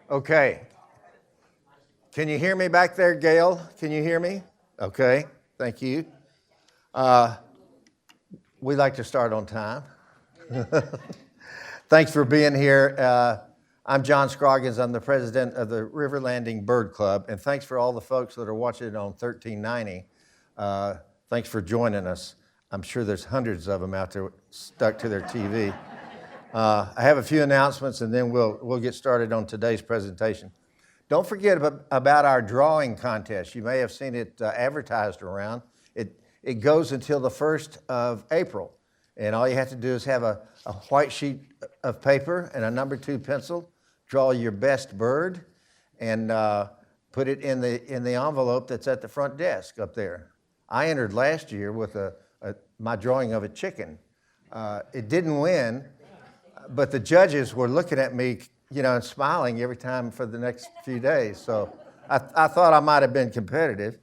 Okay. Can you hear me back there, Gail? Can you hear me? Okay, thank you. We like to start on time. Thanks for being here. I'm John Scroggins. I'm the president of the River Landing Bird Club, and thanks for all the folks that are watching it on 1390. Thanks for joining us. I'm sure there's hundreds of them out there stuck to their TV. I have a few announcements, and then we'll get started on today's presentation. Don't forget about our drawing contest. You may have seen it advertised around. It goes until the 1st of April, and all you have to do is have a white sheet of paper and a number 2 pencil, draw your best bird, and put it in the envelope that's at the front desk up there. I entered last year with my drawing of a chicken. It didn't win, but the judges were looking at me, and smiling every time for the next few days. So I thought I might have been competitive.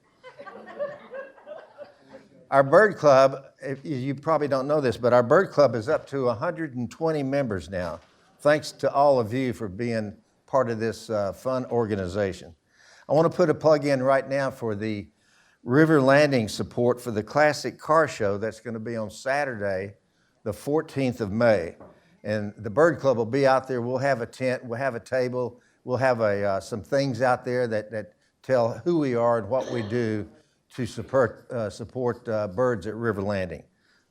Our bird club, you probably don't know this, but our bird club is up to 120 members now. Thanks to all of you for being part of this fun organization. I want to put a plug in right now for the River Landing support for the Classic Car Show that's going to be on Saturday, the 14th of May. And the Bird Club will be out there. We'll have a tent, we'll have a table, we'll have some things out there that tell who we are and what we do to support birds at River Landing.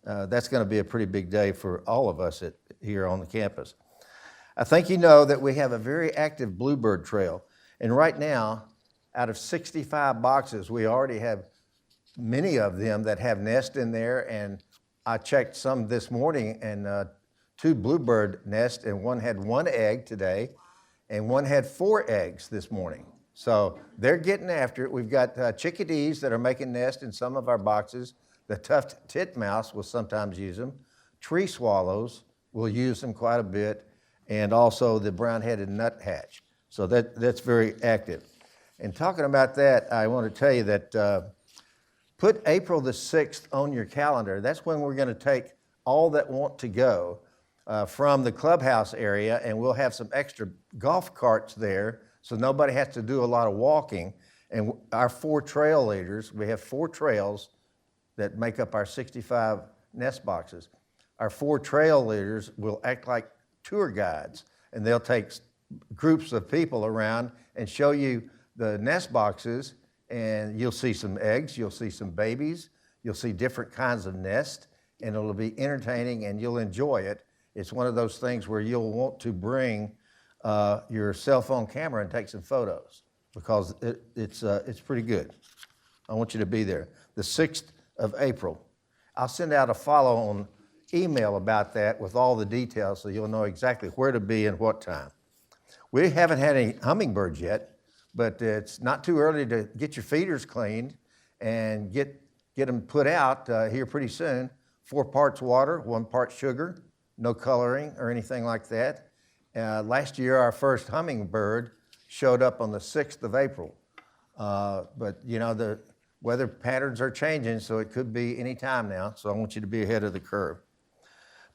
That's going to be a pretty big day for all of us here on the campus. I think you know that we have a very active Bluebird Trail. And right now, out of 65 boxes, we already have many of them that have nests in there. And I checked some this morning, and 2 bluebird nests, and one had 1 egg today, and one had 4 eggs this morning. So they're getting after it. We've got chickadees that are making nests in some of our boxes. The tufted titmouse will sometimes use them. Tree swallows will use them quite a bit, and also the brown-headed nuthatch. So that's very active. And talking about that, I want to tell you that put April the 6th on your calendar. That's when we're going to take all that want to go from the clubhouse area, and we'll have some extra golf carts there, so nobody has to do a lot of walking. And our 4 trail leaders, we have 4 trails that make up our 65 nest boxes. Our 4 trail leaders will act like tour guides, and they'll take groups of people around and show you the nest boxes, and you'll see some eggs, you'll see some babies, you'll see different kinds of nests, and it'll be entertaining and you'll enjoy it. It's one of those things where you'll want to bring your cell phone camera and take some photos, because it's pretty good. I want you to be there. The 6th of April. I'll send out a follow-on email about that with all the details, so you'll know exactly where to be and what time. We haven't had any hummingbirds yet, but it's not too early to get your feeders cleaned and get them put out here pretty soon. 4 parts water, 1 part sugar, no coloring or anything like that. Last year, our first hummingbird showed up on the 6th of April. But the weather patterns are changing, so it could be any time now. So I want you to be ahead of the curve.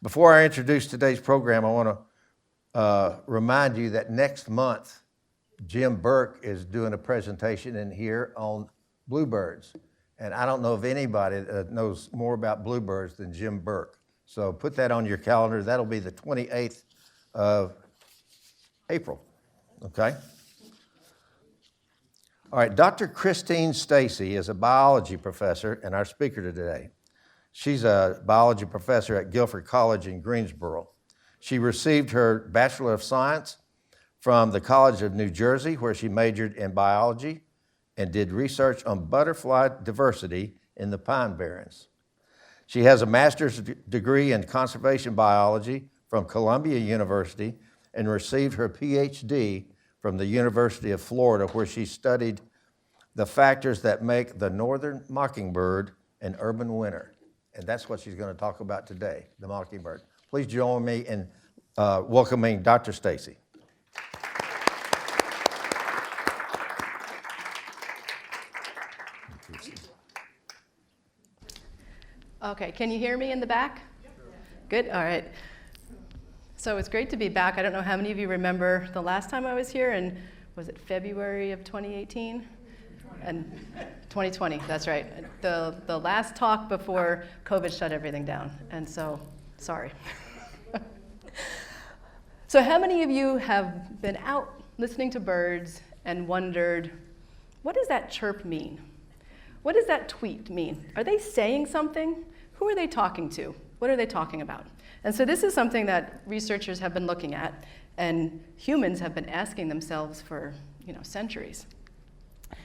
Before I introduce today's program, I want to remind you that next month, Jim Burke is doing a presentation in here on bluebirds. And I don't know of anybody that knows more about bluebirds than Jim Burke. So put that on your calendar. That'll be the 28th of April, okay? All right, Dr. Christine Stacy is a biology professor and our speaker today. She's a biology professor at Guilford College in Greensboro. She received her Bachelor of Science from the College of New Jersey, where she majored in biology and did research on butterfly diversity in the Pine Barrens. She has a master's degree in conservation biology from Columbia University and received her PhD from the University of Florida, where she studied the factors that make the northern mockingbird an urban winner. And that's what she's going to talk about today, the mockingbird. Please join me in welcoming Dr. Stacy. Okay, can you hear me in the back? Good, all right. So it's great to be back. I don't know how many of you remember the last time I was here, and was it February of 2018? And 2020, that's right. The last talk before COVID shut everything down. And so, sorry. So how many of you have been out listening to birds and wondered, what does that chirp mean? What does that tweet mean? Are they saying something? Who are they talking to? What are they talking about? And so this is something that researchers have been looking at, and humans have been asking themselves for centuries.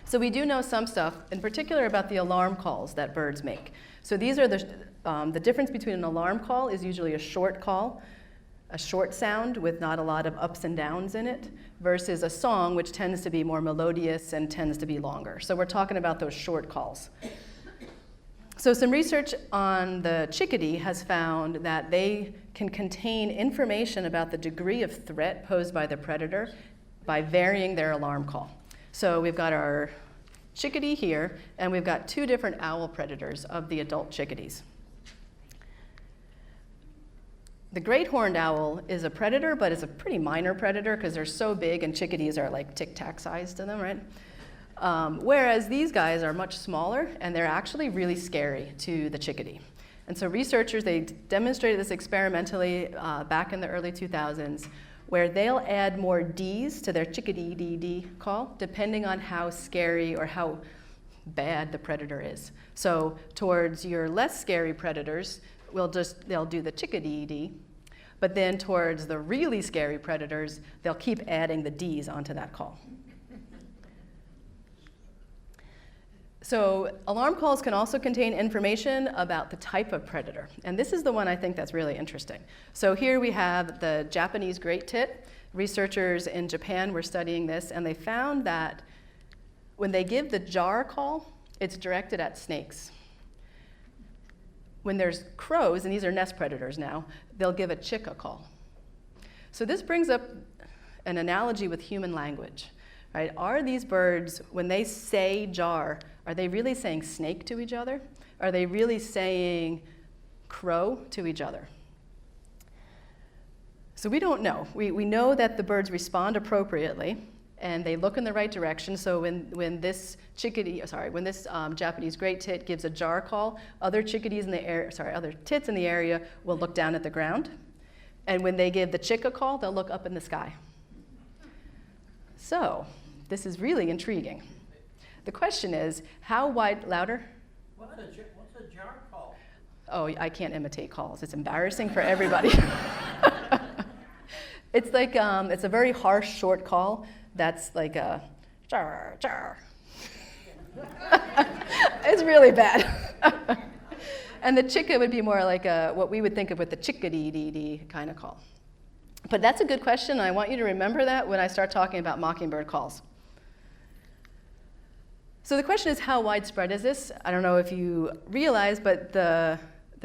So we do know some stuff, in particular about the alarm calls that birds make. So these are the difference between an alarm call is usually a short call, a short sound with not a lot of ups and downs in it, versus a song, which tends to be more melodious and tends to be longer. So we're talking about those short calls. So some research on the chickadee has found that they can contain information about the degree of threat posed by the predator by varying their alarm call. So we've got our chickadee here, and we've got two different owl predators of the adult chickadees. The great horned owl is a predator, but it's a pretty minor predator because they're so big, and chickadees are like tic-tac size to them, right? Whereas these guys are much smaller, and they're actually really scary to the chickadee. And so researchers, they demonstrated this experimentally back in the early 2000s, where they'll add more Ds to their chickadee call, depending on how scary or how bad the predator is. So towards your less scary predators, they'll do the chickadee, but then towards the really scary predators, they'll keep adding the Ds onto that call. So alarm calls can also contain information about the type of predator. And this is the one I think that's really interesting. So here we have the Japanese great tit. Researchers in Japan were studying this, and they found that when they give the jar call, it's directed at snakes. When there's crows, and these are nest predators now, they'll give a chick a call. So this brings up an analogy with human language. Right? Are these birds, when they say jar, are they really saying snake to each other? Are they really saying crow to each other? So we don't know. We know that the birds respond appropriately, and they look in the right direction. So when this Japanese great tit gives a jar call, other chickadees in the area, other tits in the area will look down at the ground. And when they give the chick a call, they'll look up in the sky. So this is really intriguing. The question is, how wide, louder? What's a jar call? Oh, I can't imitate calls. It's embarrassing for everybody. It's like, it's a very harsh, short call. That's like a jar, jar. It's really bad. And the chicka would be more like what we would think of with the chickadee kind of call. But that's a good question, and I want you to remember that when I start talking about mockingbird calls. So the question is, how widespread is this? I don't know if you realize, but the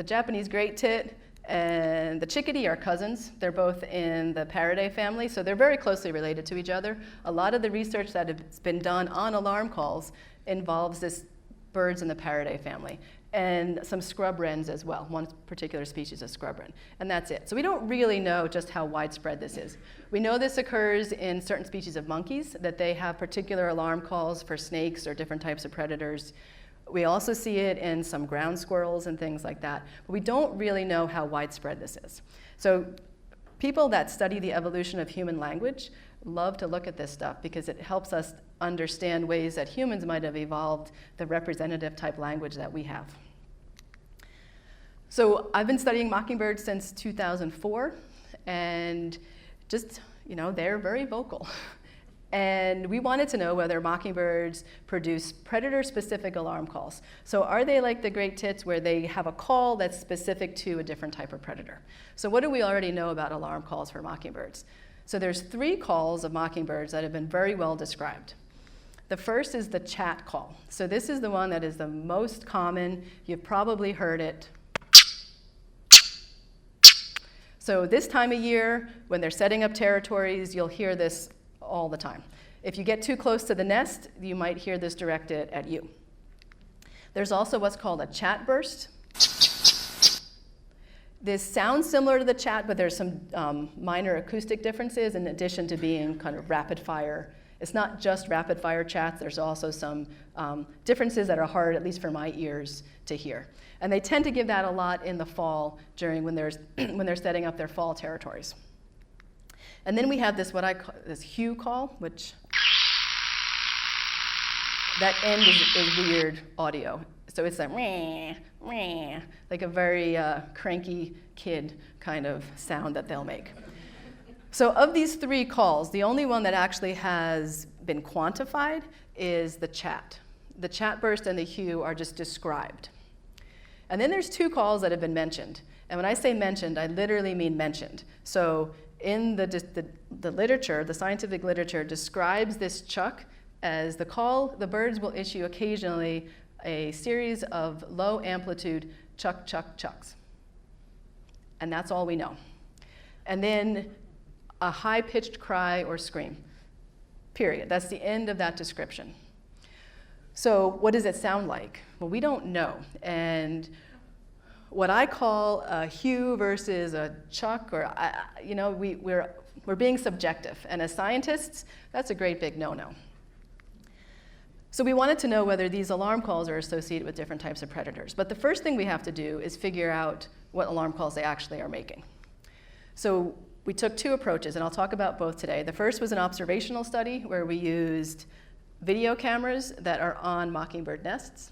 Japanese great tit and the chickadee are cousins. They're both in the Parrotidae family, so they're very closely related to each other. A lot of the research that has been done on alarm calls involves this birds in the Parrotidae family, and some scrub wrens as well, one particular species of scrub wren, and that's it. So we don't really know just how widespread this is. We know this occurs in certain species of monkeys, that they have particular alarm calls for snakes or different types of predators. We also see it in some ground squirrels and things like that, but we don't really know how widespread this is. So people that study the evolution of human language love to look at this stuff because it helps us understand ways that humans might have evolved the representative type language that we have. So I've been studying mockingbirds since 2004, and just, they're very vocal. And we wanted to know whether mockingbirds produce predator-specific alarm calls. So are they like the great tits where they have a call that's specific to a different type of predator? So what do we already know about alarm calls for mockingbirds? So there's 3 calls of mockingbirds that have been very well described. The first is the chat call. So this is the one that is the most common. You've probably heard it. So this time of year, when they're setting up territories, you'll hear this all the time. If you get too close to the nest, you might hear this directed at you. There's also what's called a chat burst. This sounds similar to the chat, but there's some minor acoustic differences in addition to being kind of rapid fire. It's not just rapid fire chats, there's also some differences that are hard, at least for my ears, to hear. And they tend to give that a lot in the fall when they're setting up their fall territories. And then we have this, what I call this hue call, which that end is weird audio. So it's like, meh, meh, like a very cranky kid kind of sound that they'll make. So of these three calls, the only one that actually has been quantified is the chat. The chat burst and the hue are just described. And then there's two calls that have been mentioned. And when I say mentioned, I literally mean mentioned. So in the literature, the scientific literature describes this chuck as the call the birds will issue occasionally a series of low amplitude chuck, chuck, chucks. And that's all we know. And then a high-pitched cry or scream, period. That's the end of that description. So what does it sound like? Well, we don't know. And what I call a hue versus a chuck, or we're being subjective. And as scientists, that's a great big no-no. So we wanted to know whether these alarm calls are associated with different types of predators. But the first thing we have to do is figure out what alarm calls they actually are making. So we took two approaches, and I'll talk about both today. The first was an observational study where we used video cameras that are on mockingbird nests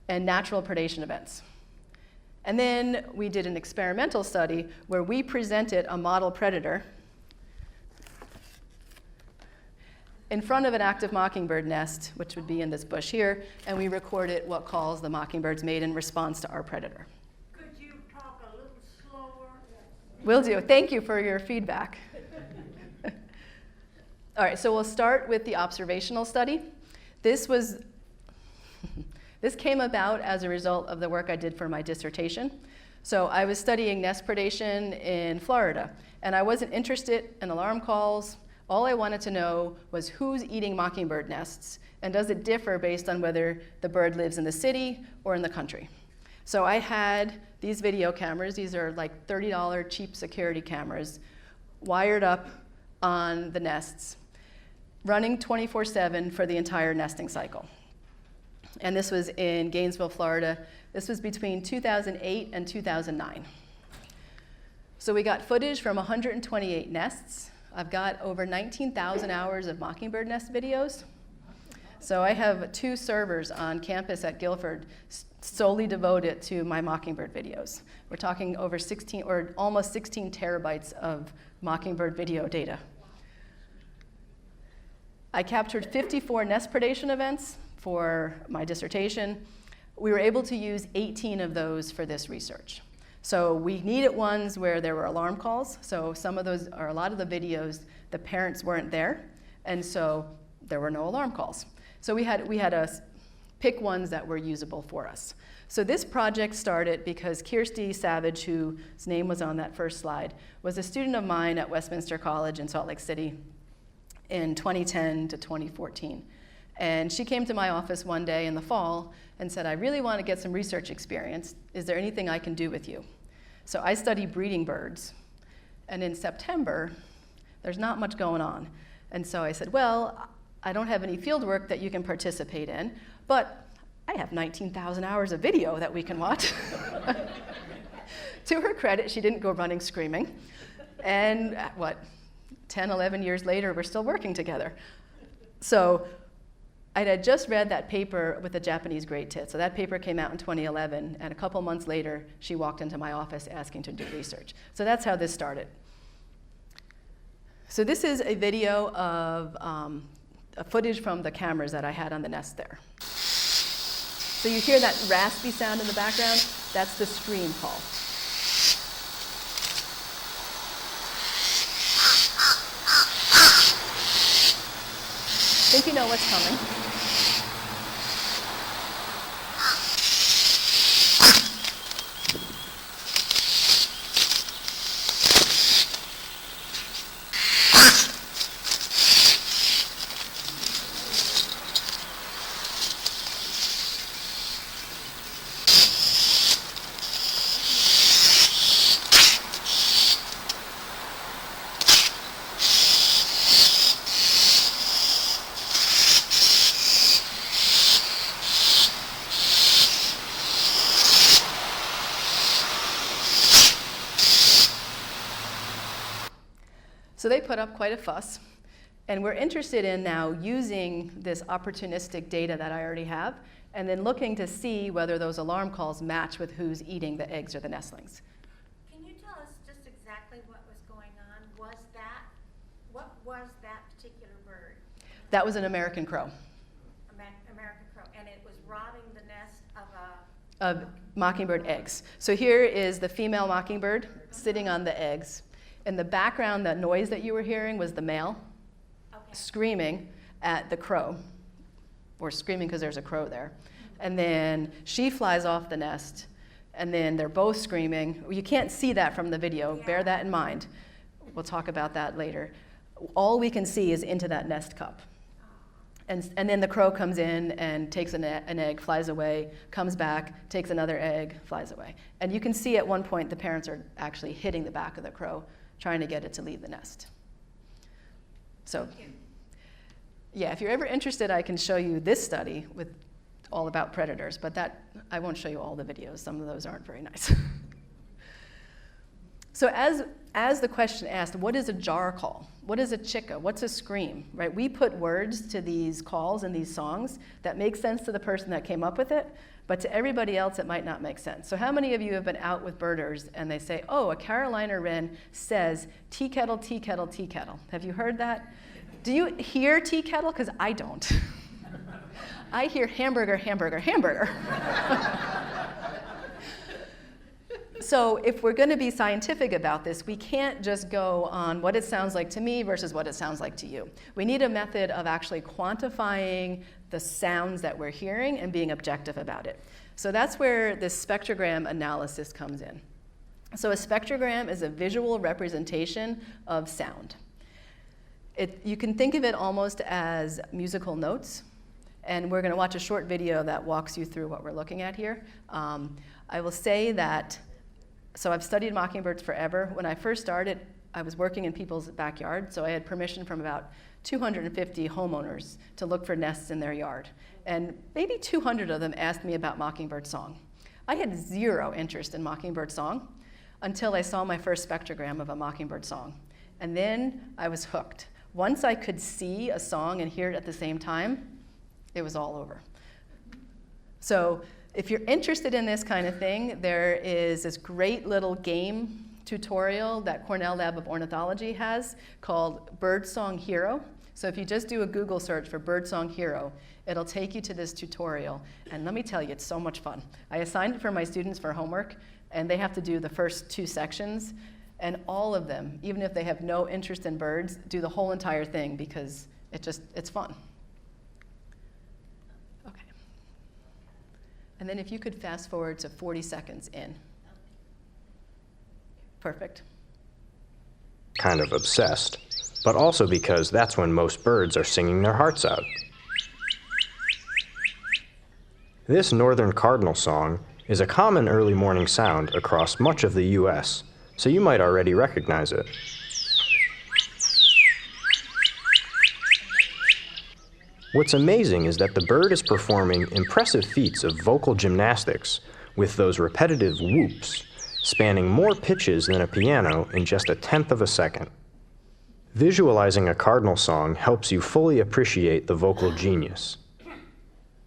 and natural predation events. And then we did an experimental study where we presented a model predator in front of an active mockingbird nest, which would be in this bush here, and we recorded what calls the mockingbirds made in response to our predator. Could you talk a little slower? Will do. Thank you for your feedback. All right, so we'll start with the observational study. This came about as a result of the work I did for my dissertation. So I was studying nest predation in Florida, and I wasn't interested in alarm calls. All I wanted to know was who's eating mockingbird nests, and does it differ based on whether the bird lives in the city or in the country. So I had these video cameras. These are like $30 cheap security cameras wired up on the nests, running 24/7 for the entire nesting cycle. And this was in Gainesville, Florida. This was between 2008 and 2009. So we got footage from 128 nests. I've got over 19,000 hours of mockingbird nest videos. So I have 2 servers on campus at Guilford solely devoted to my mockingbird videos. We're talking over 16 or almost 16 terabytes of mockingbird video data. I captured 54 nest predation events for my dissertation. We were able to use 18 of those for this research. So we needed ones where there were alarm calls. So some of those, or a lot of the videos, the parents weren't there, and so there were no alarm calls. So we had to pick ones that were usable for us. So this project started because Kirsty Savage, whose name was on that first slide, was a student of mine at Westminster College in Salt Lake City in 2010 to 2014. And she came to my office one day in the fall and said, I really want to get some research experience. Is there anything I can do with you? So I study breeding birds. And in September, there's not much going on. And so I said, well, I don't have any field work that you can participate in, but I have 19,000 hours of video that we can watch. To her credit, she didn't go running screaming. And 10, 11 years later, we're still working together. So I had just read that paper with the Japanese great tit. So that paper came out in 2011, and a couple months later, she walked into my office asking to do research. So that's how this started. So this is a video of footage from the cameras that I had on the nest there. So you hear that raspy sound in the background? That's the scream call. I think you know what's coming. So they put up quite a fuss. And we're interested in now using this opportunistic data that I already have, and then looking to see whether those alarm calls match with who's eating the eggs or the nestlings. Can you tell us just exactly what was going on? What was that particular bird? That was an American crow. American crow, and it was robbing the nest Of mockingbird eggs. So here is the female mockingbird sitting on the eggs. In the background, that noise that you were hearing was the male screaming at the crow, or screaming because there's a crow there. And then she flies off the nest, and then they're both screaming. You can't see that from the video. Bear that in mind. We'll talk about that later. All we can see is into that nest cup. And then the crow comes in and takes an egg, flies away, comes back, takes another egg, flies away. And you can see at one point the parents are actually hitting the back of the crow, trying to get it to leave the nest. So, yeah, if you're ever interested, I can show you this study with all about predators, but that I won't show you all the videos. Some of those aren't very nice. So as the question asked, what is a jar call? What is a chicka? What's a scream? Right? We put words to these calls and these songs that make sense to the person that came up with it, but to everybody else it might not make sense. So how many of you have been out with birders and they say, oh, a Carolina wren says tea kettle, tea kettle, tea kettle? Have you heard that? Do you hear tea kettle? Because I don't. I hear hamburger, hamburger, hamburger. So if we're going to be scientific about this, we can't just go on what it sounds like to me versus what it sounds like to you. We need a method of actually quantifying the sounds that we're hearing and being objective about it. So that's where this spectrogram analysis comes in. So a spectrogram is a visual representation of sound. You can think of it almost as musical notes. And we're going to watch a short video that walks you through what we're looking at here. I will say that, so I've studied mockingbirds forever. When I first started, I was working in people's backyard, so I had permission from about 250 homeowners to look for nests in their yard. And maybe 200 of them asked me about mockingbird song. I had zero interest in mockingbird song until I saw my first spectrogram of a mockingbird song. And then I was hooked. Once I could see a song and hear it at the same time, it was all over. So if you're interested in this kind of thing, there is this great little game tutorial that Cornell Lab of Ornithology has called Birdsong Hero. So if you just do a Google search for Birdsong Hero, it'll take you to this tutorial. And let me tell you, it's so much fun. I assigned it for my students for homework, and they have to do the first 2 sections. And all of them, even if they have no interest in birds, do the whole entire thing because it's fun. Okay. And then if you could fast forward to 40 seconds in. Perfect. Kind of obsessed, but also because that's when most birds are singing their hearts out. This northern cardinal song is a common early morning sound across much of the U.S., so you might already recognize it. What's amazing is that the bird is performing impressive feats of vocal gymnastics with those repetitive whoops, spanning more pitches than a piano in just 1/10 of a second. Visualizing a cardinal song helps you fully appreciate the vocal genius.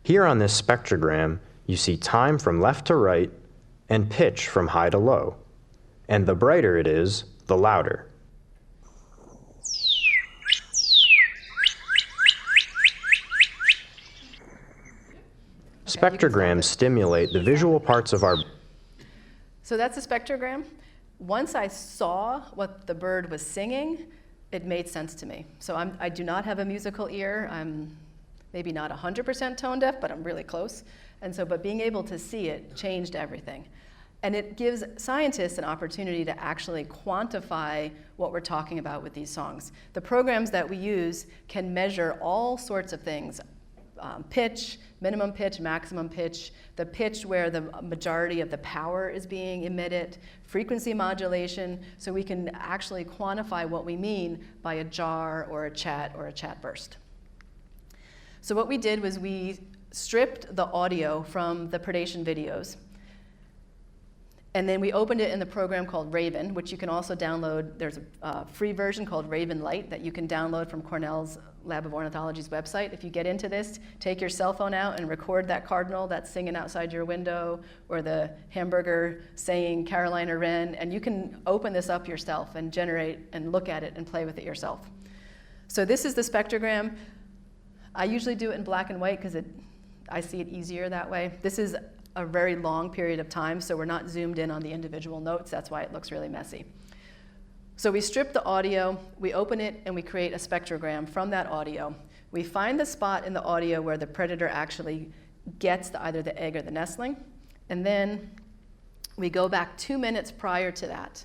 Here on this spectrogram, you see time from left to right and pitch from high to low. And the brighter it is, the louder. Spectrograms stimulate the visual parts of our... So that's a spectrogram. Once I saw what the bird was singing, it made sense to me. So I do not have a musical ear. I'm maybe not 100% tone deaf, but I'm really close. And so, but being able to see it changed everything. And it gives scientists an opportunity to actually quantify what we're talking about with these songs. The programs that we use can measure all sorts of things. Pitch, minimum pitch, maximum pitch, the pitch where the majority of the power is being emitted, frequency modulation, so we can actually quantify what we mean by a jar or a chat burst. So what we did was we stripped the audio from the predation videos. And then we opened it in the program called Raven, which you can also download. There's a free version called Raven Lite that you can download from Cornell's Lab of Ornithology's website. If you get into this, take your cell phone out and record that cardinal that's singing outside your window, or the hamburger saying Carolina Wren, and you can open this up yourself and generate and look at it and play with it yourself. So this is the spectrogram. I usually do it in black and white because I see it easier that way. This is a very long period of time, so we're not zoomed in on the individual notes. That's why it looks really messy. So we strip the audio, we open it, and we create a spectrogram from that audio. We find the spot in the audio where the predator actually gets either the egg or the nestling, and then we go back 2 minutes prior to that,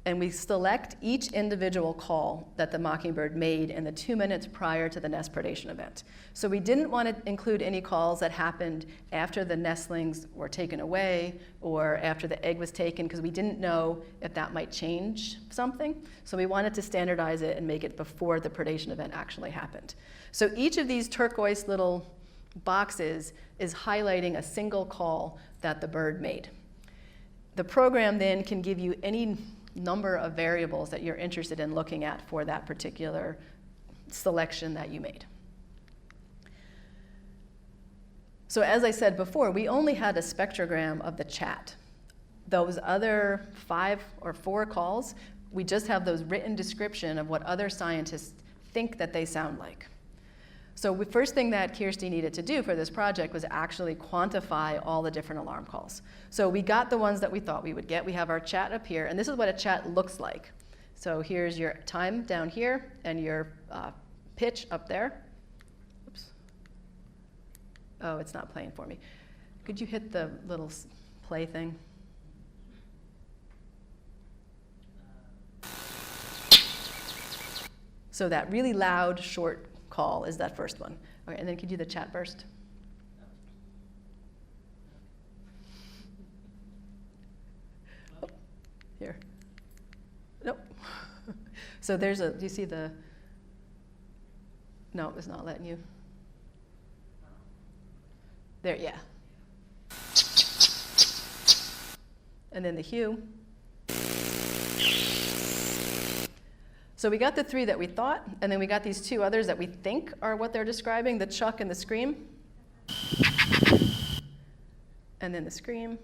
and we select each individual call that the mockingbird made in the 2 minutes prior to the nest predation event. So we didn't want to include any calls that happened after the nestlings were taken away or after the egg was taken, because we didn't know if that might change something. So we wanted to standardize it and make it before the predation event actually happened. So each of these turquoise little boxes is highlighting a single call that the bird made. The program then can give you any number of variables that you're interested in looking at for that particular selection that you made. So as I said before, we only had a spectrogram of the chat. Those other 5 or 4 calls, we just have those written description of what other scientists think that they sound like. So the first thing that Kirsty needed to do for this project was actually quantify all the different alarm calls. So we got the ones that we thought we would get. We have our chat up here, and this is what a chat looks like. So here's your time down here and your pitch up there. Oops. Oh, it's not playing for me. Could you hit the little play thing? So that really loud, short call is that first one. Okay, and then could you do the chat burst? Oh, here. Nope. So there's do you see the, no, it's not letting you. There, yeah. And then the hue. So we got the 3 that we thought, and then we got these 2 others that we think are what they're describing, the chuck and the scream. And then the scream.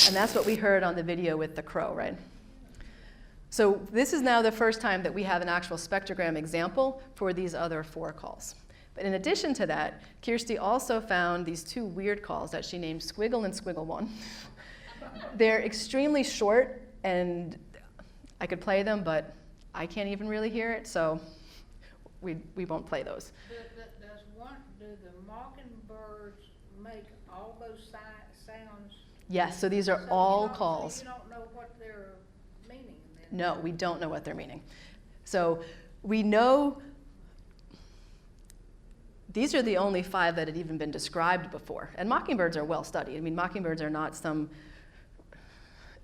And that's what we heard on the video with the crow, right? So this is now the first time that we have an actual spectrogram example for these other 4 calls. But in addition to that, Kirsty also found these 2 weird calls that she named Squiggle and Squiggle 1. They're extremely short, and I could play them, but I can't even really hear it, so we won't play those. Do the mockingbirds make all those sounds? Yes, so these are all calls. So you don't know what they're meaning then? No, we don't know what they're meaning. So we know these are the only 5 that had even been described before. And mockingbirds are well studied. I mean, mockingbirds are not some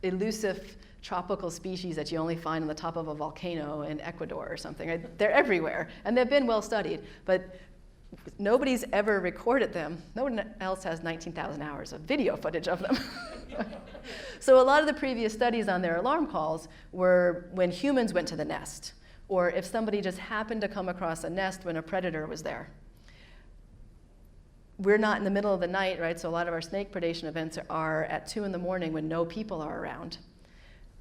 elusive tropical species that you only find on the top of a volcano in Ecuador or something. Right? They're everywhere, and they've been well studied, but nobody's ever recorded them. No one else has 19,000 hours of video footage of them. So a lot of the previous studies on their alarm calls were when humans went to the nest, or if somebody just happened to come across a nest when a predator was there. We're not in the middle of the night, right? So a lot of our snake predation events are at 2 in the morning when no people are around,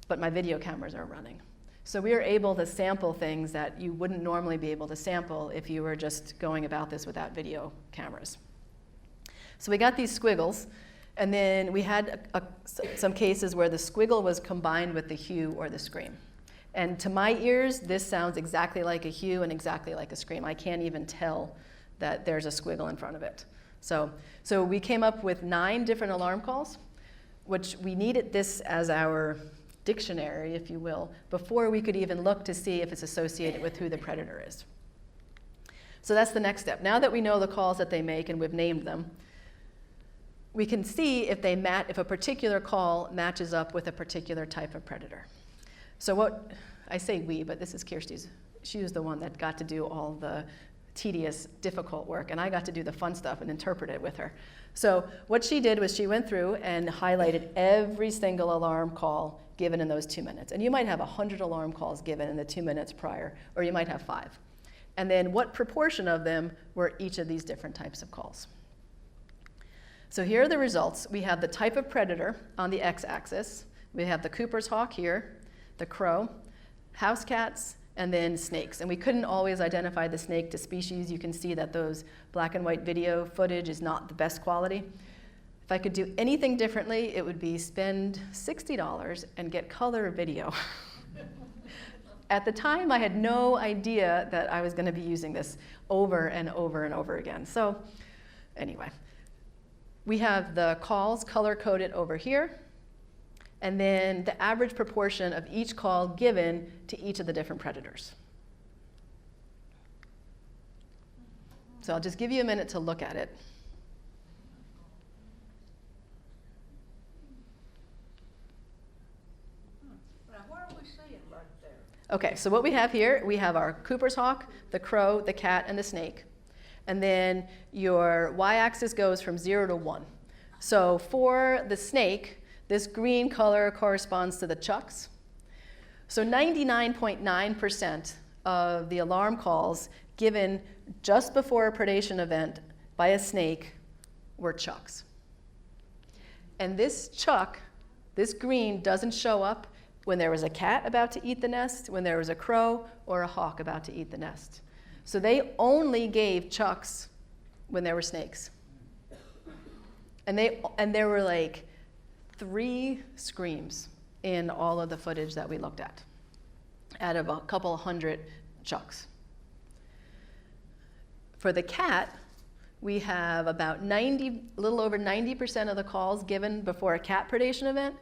but my video cameras are running. So we are able to sample things that you wouldn't normally be able to sample if you were just going about this without video cameras. So we got these squiggles, and then we had some cases where the squiggle was combined with the hue or the scream. And to my ears, this sounds exactly like a hue and exactly like a scream. I can't even tell that there's a squiggle in front of it. So we came up with 9 different alarm calls, which we needed this as our dictionary, if you will, before we could even look to see if it's associated with who the predator is. So that's the next step. Now that we know the calls that they make and we've named them, we can see if if a particular call matches up with a particular type of predator. So what I say we, but this is Kirsty's. She was the one that got to do all the tedious, difficult work, and I got to do the fun stuff and interpret it with her. So what she did was she went through and highlighted every single alarm call given in those 2 minutes. And you might have 100 alarm calls given in the 2 minutes prior, or you might have 5. And then what proportion of them were each of these different types of calls. So here are the results. We have the type of predator on the x-axis. We have the Cooper's hawk here, the crow, house cats, and then snakes. And we couldn't always identify the snake to species. You can see that those black and white video footage is not the best quality. If I could do anything differently, it would be spend $60 and get color video. At the time, I had no idea that I was going to be using this over and over and over again. So anyway, we have the calls color-coded over here, and then the average proportion of each call given to each of the different predators. So I'll just give you a minute to look at it. Now, what are we seeing right there? Okay, so what we have here, we have our Cooper's hawk, the crow, the cat, and the snake. And then your y-axis goes from 0 to 1. So for the snake, this green color corresponds to the chucks. So 99.9% of the alarm calls given just before a predation event by a snake were chucks. And this chuck, this green, doesn't show up when there was a cat about to eat the nest, when there was a crow or a hawk about to eat the nest. So they only gave chucks when there were snakes. And there were like 3 screams in all of the footage that we looked at out of a couple hundred chucks. For the cat, we have about a little over 90% of the calls given before a cat predation event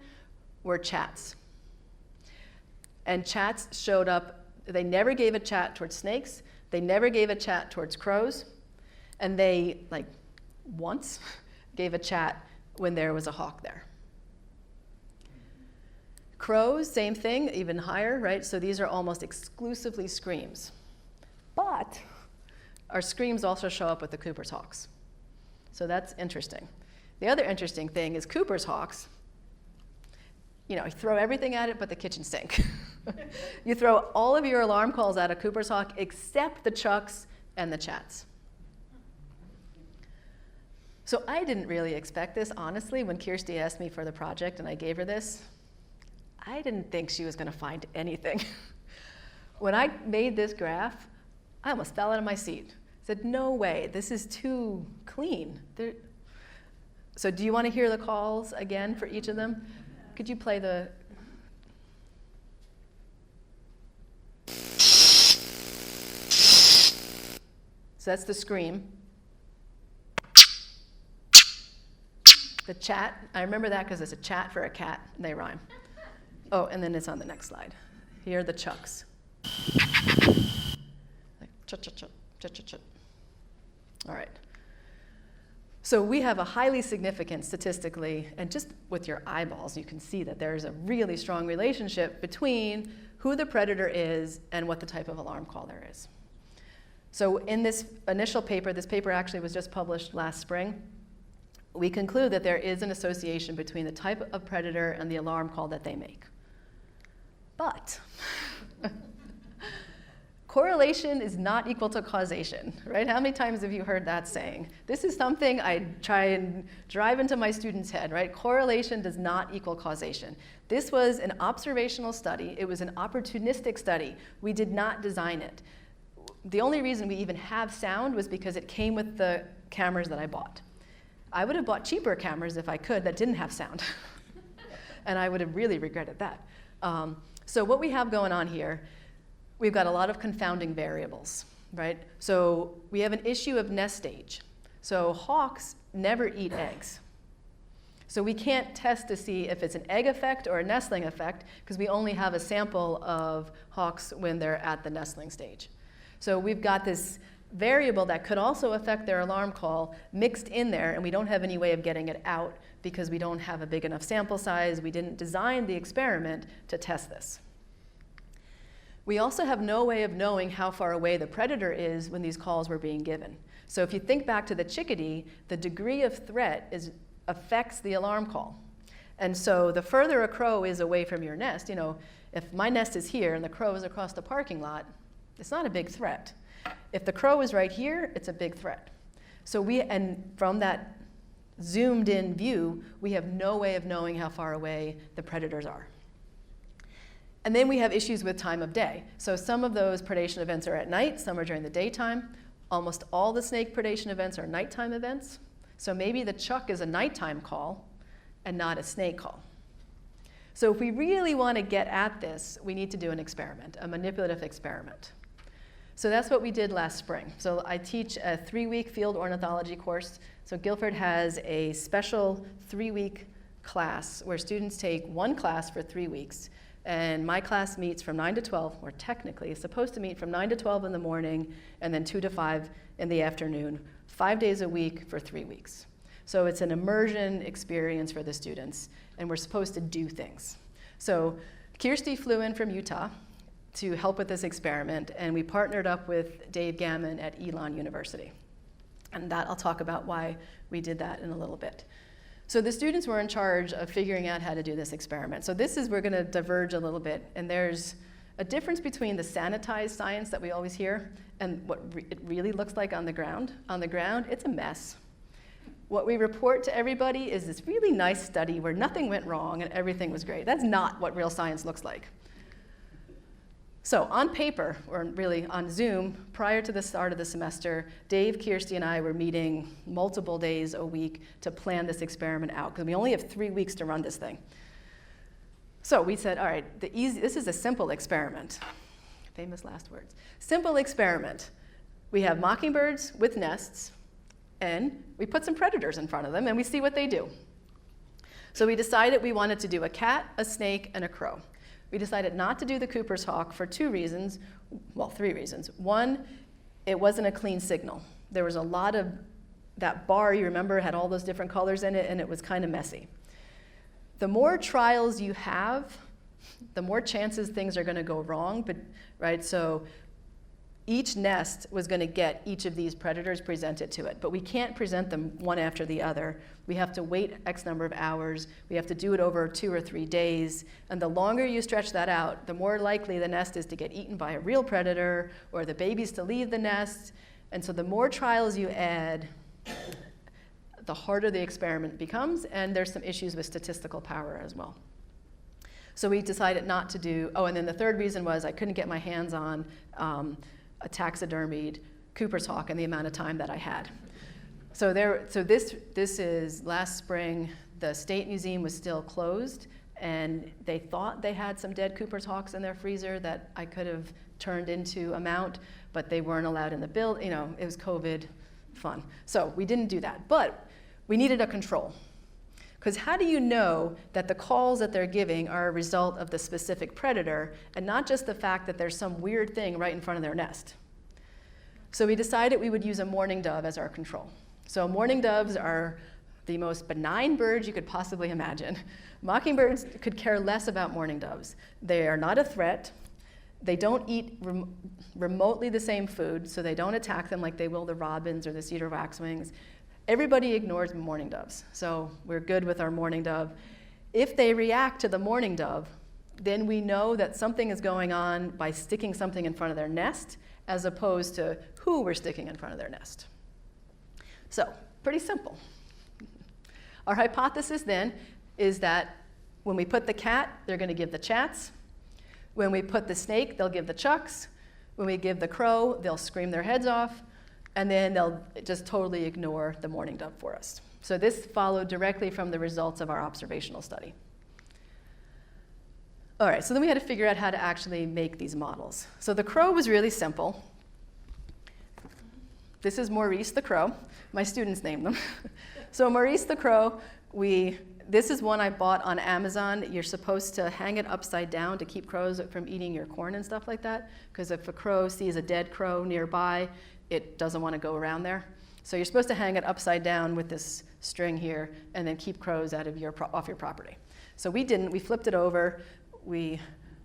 were chats. And chats showed up, they never gave a chat towards snakes, they never gave a chat towards crows, and they, like, once gave a chat when there was a hawk there. Crows, same thing, even higher, right? So these are almost exclusively screams. But our screams also show up with the Cooper's hawks. So that's interesting. The other interesting thing is Cooper's hawks, you throw everything at it but the kitchen sink. You throw all of your alarm calls at a Cooper's hawk except the chucks and the chats. So I didn't really expect this, honestly, when Kirsty asked me for the project and I gave her this. I didn't think she was going to find anything. When I made this graph, I almost fell out of my seat. I said, no way, this is too clean. So do you want to hear the calls again for each of them? Could you play the... So that's the scream. The chat, I remember that because it's a chat for a cat, and they rhyme. Oh, and then it's on the next slide. Here are the chucks. Like, chut, chut, chut, chut, chut, chut. All right. So we have a highly significant statistically, and just with your eyeballs, you can see that there's a really strong relationship between who the predator is and what the type of alarm call there is. So in this initial paper, this paper actually was just published last spring, we conclude that there is an association between the type of predator and the alarm call that they make. But correlation is not equal to causation, right? How many times have you heard that saying? This is something I try and drive into my students' head, right? Correlation does not equal causation. This was an observational study. It was an opportunistic study. We did not design it. The only reason we even have sound was because it came with the cameras that I bought. I would have bought cheaper cameras if I could that didn't have sound. And I would have really regretted that. So what we have going on here, we've got a lot of confounding variables, right? So we have an issue of nest stage. So hawks never eat eggs. So we can't test to see if it's an egg effect or a nestling effect because we only have a sample of hawks when they're at the nestling stage. So we've got this variable that could also affect their alarm call mixed in there, and we don't have any way of getting it out because we don't have a big enough sample size. We didn't design the experiment to test this. We also have no way of knowing how far away the predator is when these calls were being given. So if you think back to the chickadee, the degree of threat affects the alarm call. And so the further a crow is away from your nest, if my nest is here and the crow is across the parking lot, it's not a big threat. If the crow is right here, it's a big threat. And from that zoomed in view, we have no way of knowing how far away the predators are. And then we have issues with time of day. So some of those predation events are at night, some are during the daytime. Almost all the snake predation events are nighttime events. So maybe the chuck is a nighttime call and not a snake call. So if we really want to get at this, we need to do an experiment, a manipulative experiment. So that's what we did last spring. So I teach a 3-week field ornithology course. So Guilford has a special 3-week class where students take one class for 3 weeks. And my class meets from 9 to 12, or technically is supposed to meet from 9 to 12 in the morning and then 2 to 5 in the afternoon, 5 days a week for 3 weeks. So it's an immersion experience for the students, and we're supposed to do things. So Kirsty flew in from Utah to help with this experiment, and we partnered up with Dave Gammon at Elon University. And I'll talk about why we did that in a little bit. So the students were in charge of figuring out how to do this experiment. So we're going to diverge a little bit, and there's a difference between the sanitized science that we always hear and what it really looks like on the ground. On the ground, it's a mess. What we report to everybody is this really nice study where nothing went wrong and everything was great. That's not what real science looks like. So on paper, or really on Zoom, prior to the start of the semester, Dave, Kirsty, and I were meeting multiple days a week to plan this experiment out, because we only have 3 weeks to run this thing. So we said, all right, this is a simple experiment. Famous last words. Simple experiment. We have mockingbirds with nests, and we put some predators in front of them, and we see what they do. So we decided we wanted to do a cat, a snake, and a crow. We decided not to do the Cooper's hawk for 2 reasons, well, 3 reasons. One, it wasn't a clean signal. There was a lot of, that bar, you remember, had all those different colors in it, and it was kind of messy. The more trials you have, the more chances things are going to go wrong, right? So each nest was going to get each of these predators presented to it, but we can't present them one after the other. We have to wait X number of hours. We have to do it over 2 or 3 days, and the longer you stretch that out, the more likely the nest is to get eaten by a real predator or the babies to leave the nest. And so the more trials you add, the harder the experiment becomes, and there's some issues with statistical power as well. So we decided not to do, and then the third reason was I couldn't get my hands on a taxidermied Cooper's hawk in the amount of time that I had. So this is last spring. The State Museum was still closed, and they thought they had some dead Cooper's hawks in their freezer that I could have turned into a mount, but they weren't allowed in the building. It was COVID fun. So we didn't do that, but we needed a control. Because how do you know that the calls that they're giving are a result of the specific predator and not just the fact that there's some weird thing right in front of their nest? So we decided we would use a mourning dove as our control. So mourning doves are the most benign birds you could possibly imagine. Mockingbirds could care less about mourning doves. They are not a threat. They don't eat remotely the same food, so they don't attack them like they will the robins or the cedar waxwings. Everybody ignores mourning doves, so we're good with our mourning dove. If they react to the mourning dove, then we know that something is going on by sticking something in front of their nest, as opposed to who we're sticking in front of their nest. So, pretty simple. Our hypothesis then is that when we put the cat, they're going to give the chats. When we put the snake, they'll give the chucks. When we give the crow, they'll scream their heads off. And then they'll just totally ignore the mourning dove for us. So this followed directly from the results of our observational study. All right, so then we had to figure out how to actually make these models. So the crow was really simple. This is Maurice the Crow. My students named them. So Maurice the Crow, this is one I bought on Amazon. You're supposed to hang it upside down to keep crows from eating your corn and stuff like that, because if a crow sees a dead crow nearby, it doesn't want to go around there. So you're supposed to hang it upside down with this string here and then keep crows off your property. So we didn't. We flipped it over. We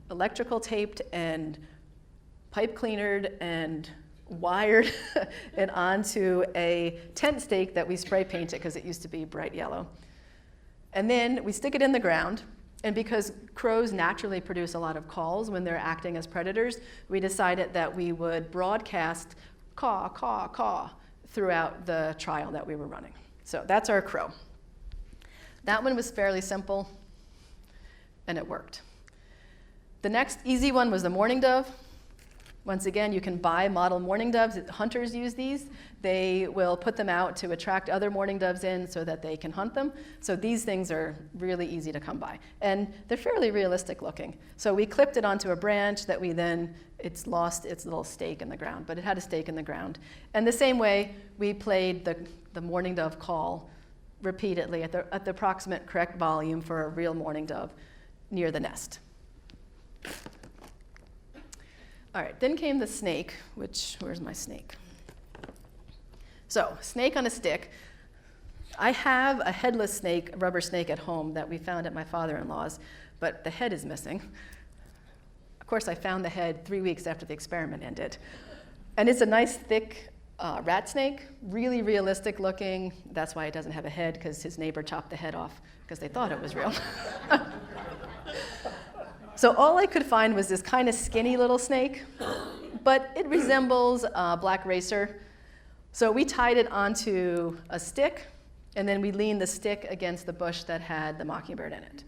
electrical taped and pipe cleanered and wired it onto a tent stake that we spray painted because it used to be bright yellow. And then we stick it in the ground. And because crows naturally produce a lot of calls when they're acting as predators, we decided that we would broadcast caw, caw, caw throughout the trial that we were running. So that's our crow. That one was fairly simple, and it worked. The next easy one was the mourning dove. Once again, you can buy model mourning doves. Hunters use these. They will put them out to attract other mourning doves in so that they can hunt them. So these things are really easy to come by. And they're fairly realistic looking. So we clipped it onto a branch that we then, it's lost its little stake in the ground, but it had a stake in the ground. And the same way, we played the mourning dove call repeatedly at the approximate correct volume for a real mourning dove near the nest. All right, then came the snake, where's my snake? So, snake on a stick. I have a headless snake, a rubber snake at home that we found at my father-in-law's, but the head is missing. Of course, I found the head 3 weeks after the experiment ended. And it's a nice, thick rat snake, really realistic looking. That's why it doesn't have a head, because his neighbor chopped the head off because they thought it was real. So all I could find was this kind of skinny little snake, but it resembles a black racer. So we tied it onto a stick, and then we leaned the stick against the bush that had the mockingbird in it.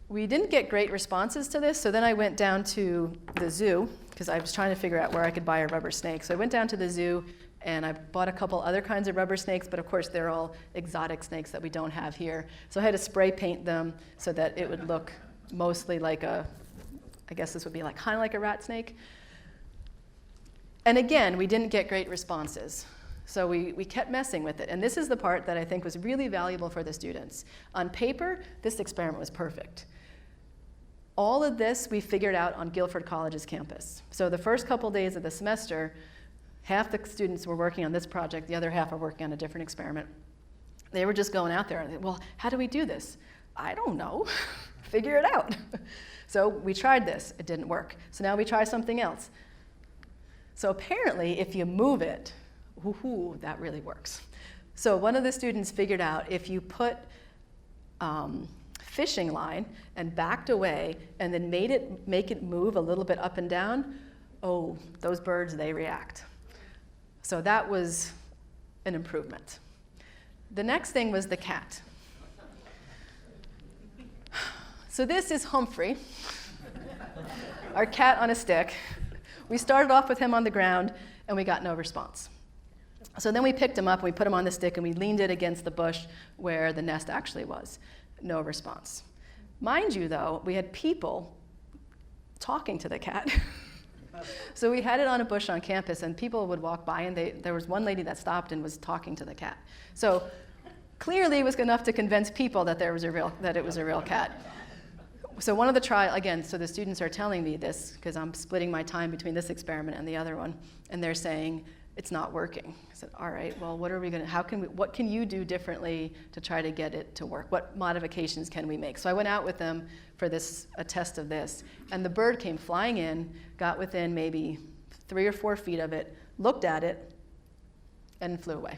We didn't get great responses to this, so then I went down to the zoo, because I was trying to figure out where I could buy a rubber snake. So I went down to the zoo, and I bought a couple other kinds of rubber snakes, but of course they're all exotic snakes that we don't have here. So I had to spray paint them so that it would look mostly like I guess this would be kind of like a rat snake. And again, we didn't get great responses. So we kept messing with it. And this is the part that I think was really valuable for the students. On paper, this experiment was perfect. All of this we figured out on Guilford College's campus. So the first couple days of the semester, half the students were working on this project, the other half are working on a different experiment. They were just going out there and, well, how do we do this? I don't know. Figure it out. So we tried this, it didn't work. So now we try something else. So apparently, if you move it, woohoo, that really works. So one of the students figured out if you put fishing line and backed away and then make it move a little bit up and down, oh, those birds, they react. So that was an improvement. The next thing was the cat. So this is Humphrey, our cat on a stick. We started off with him on the ground, and we got no response. So then we picked him up, and we put him on the stick, and we leaned it against the bush where the nest actually was. No response. Mind you, though, we had people talking to the cat. So we had it on a bush on campus, and people would walk by, and there was one lady that stopped and was talking to the cat. So clearly it was enough to convince people that it was a real cat. So one of the trial, again, so the students are telling me this because I'm splitting my time between this experiment and the other one, and they're saying it's not working. I said, all right, well, what can you do differently to try to get it to work? What modifications can we make? So I went out with them for a test of this, and the bird came flying in, got within maybe 3 or 4 feet of it, looked at it, and flew away.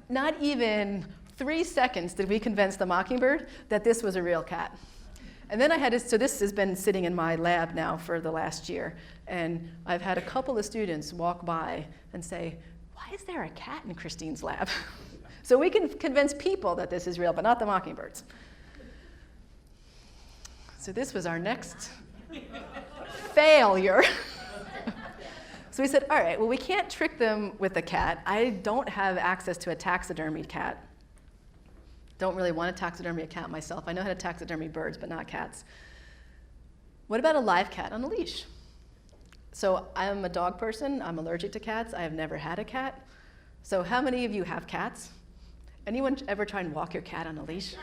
Not even 3 seconds did we convince the mockingbird that this was a real cat. And then so this has been sitting in my lab now for the last year, and I've had a couple of students walk by and say, why is there a cat in Christine's lab? So we can convince people that this is real, but not the mockingbirds. So this was our next failure. So we said, all right, well, we can't trick them with a cat. I don't have access to a taxidermied cat. Don't really want to taxidermy a cat myself. I know how to taxidermy birds, but not cats. What about a live cat on a leash? So I'm a dog person. I'm allergic to cats. I have never had a cat. So how many of you have cats? Anyone ever try and walk your cat on a leash?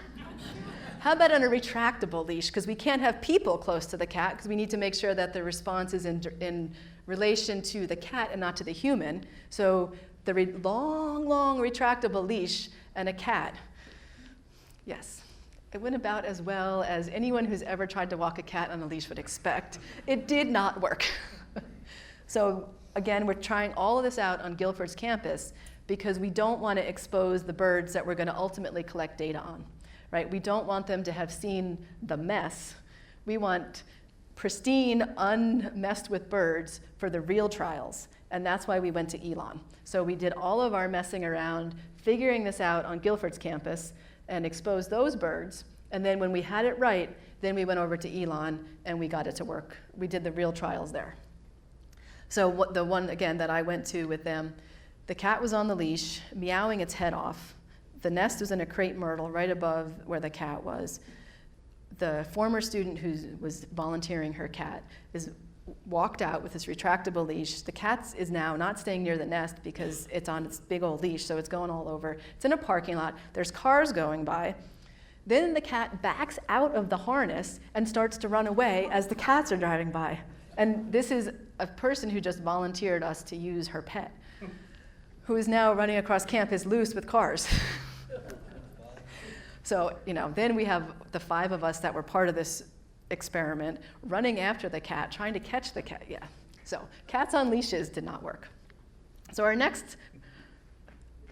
How about on a retractable leash? Because we can't have people close to the cat because we need to make sure that the response is in relation to the cat and not to the human. So the long, long retractable leash and a cat. Yes. It went about as well as anyone who's ever tried to walk a cat on a leash would expect. It did not work. So again, we're trying all of this out on Guilford's campus because we don't want to expose the birds that we're going to ultimately collect data on, right? We don't want them to have seen the mess. We want pristine, unmessed with birds for the real trials. And that's why we went to Elon. So we did all of our messing around, figuring this out on Guilford's campus, and exposed those birds. And then when we had it right, then we went over to Elon and we got it to work. We did the real trials there. So the one, again, that I went to with them, the cat was on the leash, meowing its head off. The nest was in a crepe myrtle right above where the cat was. The former student who was volunteering her cat walked out with this retractable leash. The cat is now not staying near the nest because it's on its big old leash, so it's going all over. It's in a parking lot. There's cars going by. Then the cat backs out of the harness and starts to run away as the cats are driving by. And this is a person who just volunteered us to use her pet, who is now running across campus loose with cars. So, then we have the 5 of us that were part of this experiment running after the cat, trying to catch the cat. Yeah. So cats on leashes did not work. So our next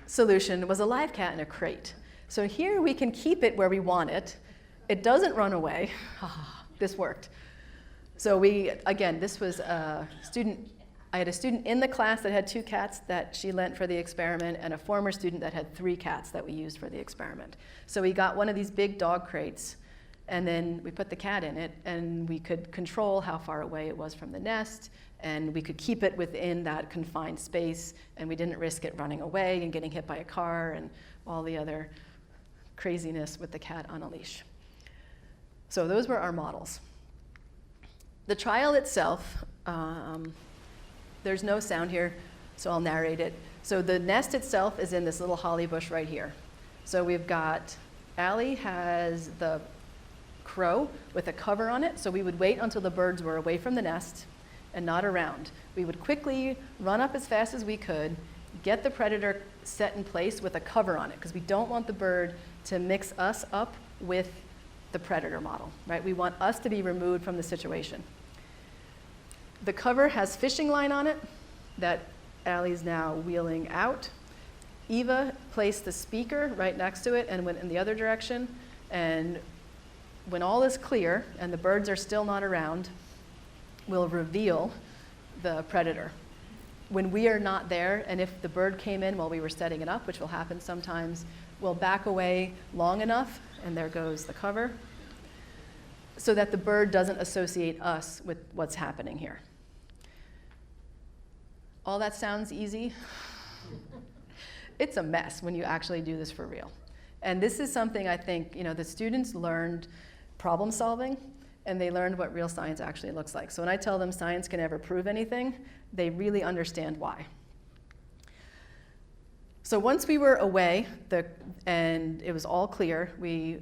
solution was a live cat in a crate. So here we can keep it where we want it. It doesn't run away. This worked. So this was a student. I had a student in the class that had 2 cats that she lent for the experiment, and a former student that had 3 cats that we used for the experiment. So we got one of these big dog crates, and then we put the cat in it, and we could control how far away it was from the nest, and we could keep it within that confined space, and we didn't risk it running away and getting hit by a car and all the other craziness with the cat on a leash. So those were our models. The trial itself, there's no sound here, so I'll narrate it. So the nest itself is in this little holly bush right here. So we've got, Allie has the crow with a cover on it, so we would wait until the birds were away from the nest and not around. We would quickly run up as fast as we could, get the predator set in place with a cover on it, because we don't want the bird to mix us up with the predator model, right? We want us to be removed from the situation. The cover has fishing line on it that Allie's now wheeling out. Eva placed the speaker right next to it and went in the other direction. And when all is clear and the birds are still not around, we'll reveal the predator. When we are not there, and if the bird came in while we were setting it up, which will happen sometimes, we'll back away long enough, and there goes the cover, so that the bird doesn't associate us with what's happening here. All that sounds easy. It's a mess when you actually do this for real. And this is something I think, the students learned problem solving, and they learned what real science actually looks like. So when I tell them science can never prove anything, they really understand why. So once we were away, and it was all clear, we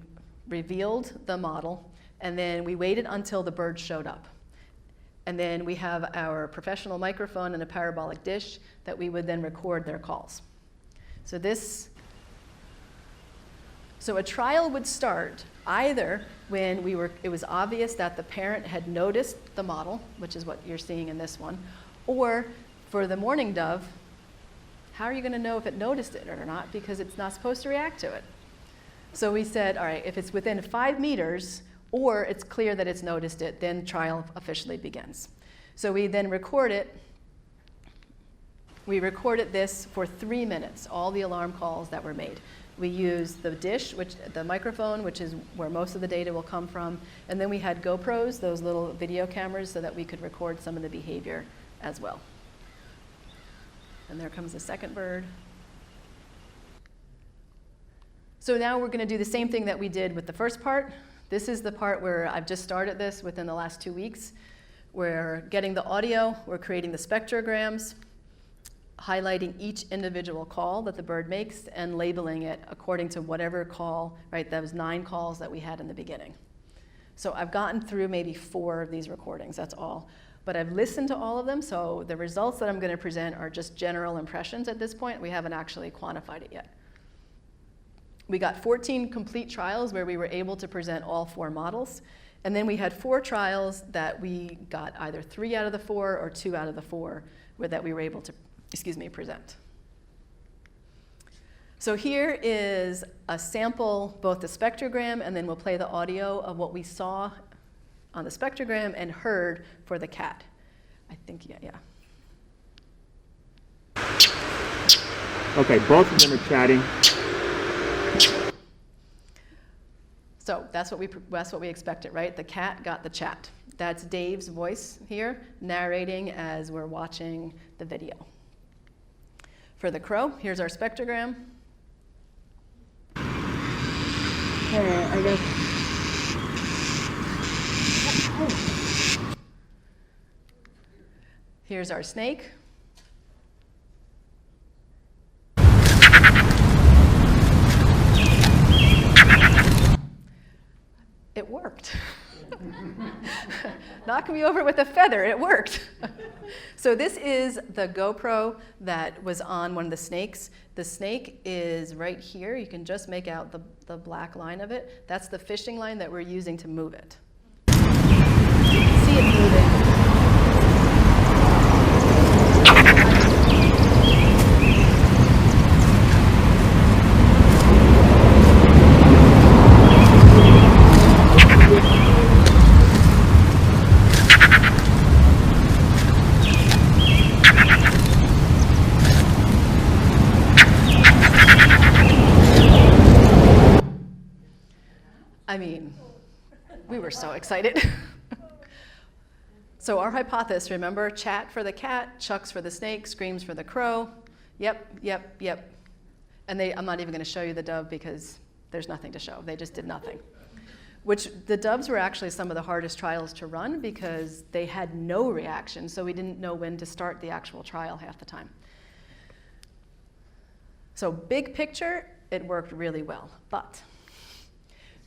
revealed the model, and then we waited until the birds showed up. And then we have our professional microphone and a parabolic dish that we would then record their calls. So a trial would start either when it was obvious that the parent had noticed the model, which is what you're seeing in this one, or for the mourning dove, how are you going to know if it noticed it or not? Because it's not supposed to react to it. So we said, all right, if it's within 5 meters, or it's clear that it's noticed it, then trial officially begins. So we then record it. We recorded this for 3 minutes, all the alarm calls that were made. We used the dish, the microphone, which is where most of the data will come from, and then we had GoPros, those little video cameras, so that we could record some of the behavior as well. And there comes the second bird. So now we're going to do the same thing that we did with the first part. This is the part where I've just started this within the last 2 weeks. We're getting the audio, we're creating the spectrograms, highlighting each individual call that the bird makes and labeling it according to whatever call, right, those 9 calls that we had in the beginning. So I've gotten through maybe 4 of these recordings, that's all. But I've listened to all of them, so the results that I'm going to present are just general impressions at this point. We haven't actually quantified it yet. We got 14 complete trials where we were able to present all 4 models. And then we had 4 trials that we got either 3 out of the 4 or 2 out of the 4 that we were able to, present. So here is a sample, both the spectrogram, and then we'll play the audio of what we saw on the spectrogram and heard for the cat. I think, yeah. Okay, both of them are chatting. So that's what we expected, right? The cat got the chat. That's Dave's voice here, narrating as we're watching the video. For the crow, here's our spectrogram. I guess. Here's our snake. It worked. Knock me over with a feather, it worked. So this is the GoPro that was on one of the snakes. The snake is right here. You can just make out the black line of it. That's the fishing line that we're using to move it. You can see it moving. I mean, we were so excited. So our hypothesis, remember, chat for the cat, chucks for the snake, screams for the crow. Yep. And I'm not even going to show you the dove because there's nothing to show. They just did nothing. Which the doves were actually some of the hardest trials to run because they had no reaction, so we didn't know when to start the actual trial half the time. So big picture, it worked really well, but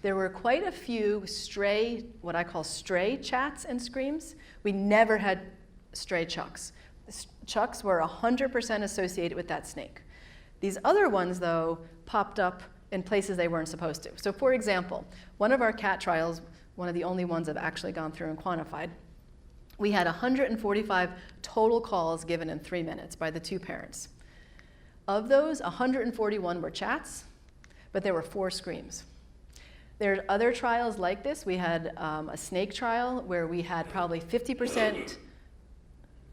there were quite a few stray, what I call stray chats and screams. We never had stray chucks. Chucks were 100% associated with that snake. These other ones, though, popped up in places they weren't supposed to. So for example, one of our cat trials, one of the only ones I've actually gone through and quantified, we had 145 total calls given in 3 minutes by the 2 parents. Of those, 141 were chats, but there were 4 screams. There are other trials like this. We had a snake trial where we had probably 50%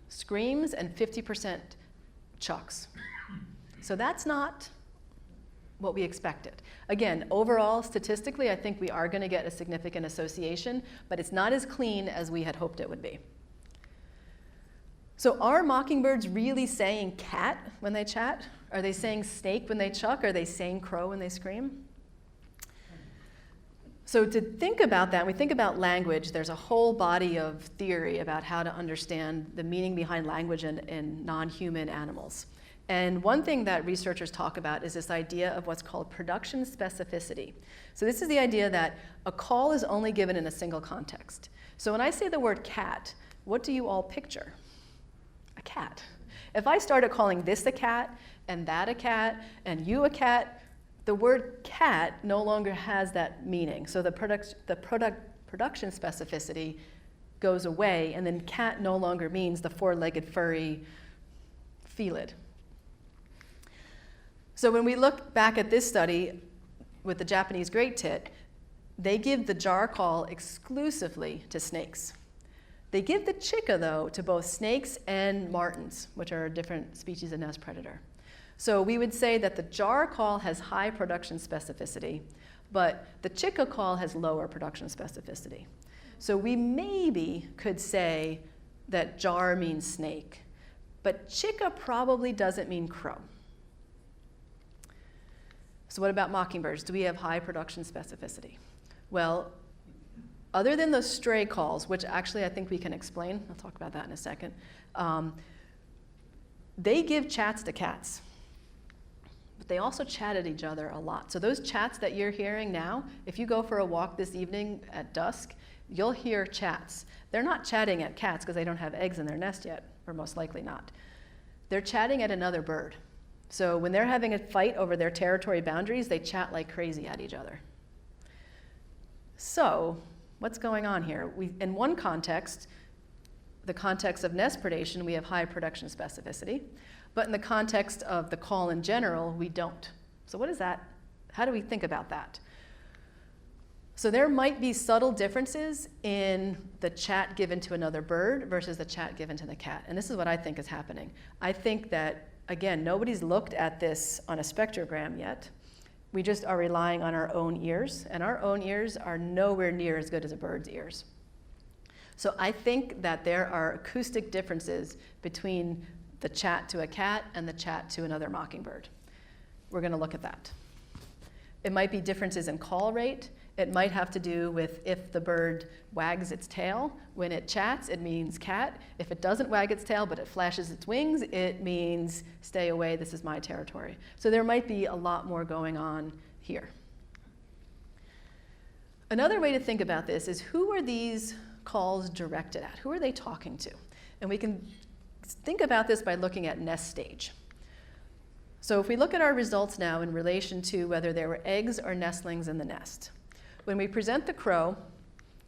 screams and 50% chucks. So that's not what we expected. Again, overall, statistically, I think we are going to get a significant association, but it's not as clean as we had hoped it would be. So are mockingbirds really saying cat when they chat? Are they saying snake when they chuck? Are they saying crow when they scream? So to think about that, when we think about language, there's a whole body of theory about how to understand the meaning behind language in non-human animals. And one thing that researchers talk about is this idea of what's called production specificity. So this is the idea that a call is only given in a single context. So when I say the word cat, what do you all picture? A cat. If I started calling this a cat, and that a cat, and you a cat, the word cat no longer has that meaning. So the production specificity goes away, and then cat no longer means the 4-legged furry felid. So when we look back at this study with the Japanese great tit, they give the jar call exclusively to snakes. They give the chica, though, to both snakes and martens, which are a different species of nest predator. So we would say that the jar call has high production specificity, but the chica call has lower production specificity. So we maybe could say that jar means snake, but chica probably doesn't mean crow. So what about mockingbirds? Do we have high production specificity? Well, other than those stray calls, which actually I think we can explain, I'll talk about that in a second, they give chats to cats. But they also chat at each other a lot. So those chats that you're hearing now, if you go for a walk this evening at dusk, you'll hear chats. They're not chatting at cats because they don't have eggs in their nest yet, or most likely not. They're chatting at another bird. So when they're having a fight over their territory boundaries, they chat like crazy at each other. So what's going on here? In one context, the context of nest predation, we have high production specificity. But in the context of the call in general, we don't. So what is that? How do we think about that? So there might be subtle differences in the chat given to another bird versus the chat given to the cat. And this is what I think is happening. I think that, again, nobody's looked at this on a spectrogram yet. We just are relying on our own ears, and our own ears are nowhere near as good as a bird's ears. So I think that there are acoustic differences between the chat to a cat and the chat to another mockingbird. We're going to look at that. It might be differences in call rate. It might have to do with if the bird wags its tail. When it chats, it means cat. If it doesn't wag its tail but it flashes its wings, it means stay away, this is my territory. So there might be a lot more going on here. Another way to think about this is, who are these calls directed at? Who are they talking to? And we can think about this by looking at nest stage. So if we look at our results now in relation to whether there were eggs or nestlings in the nest. When we present the crow,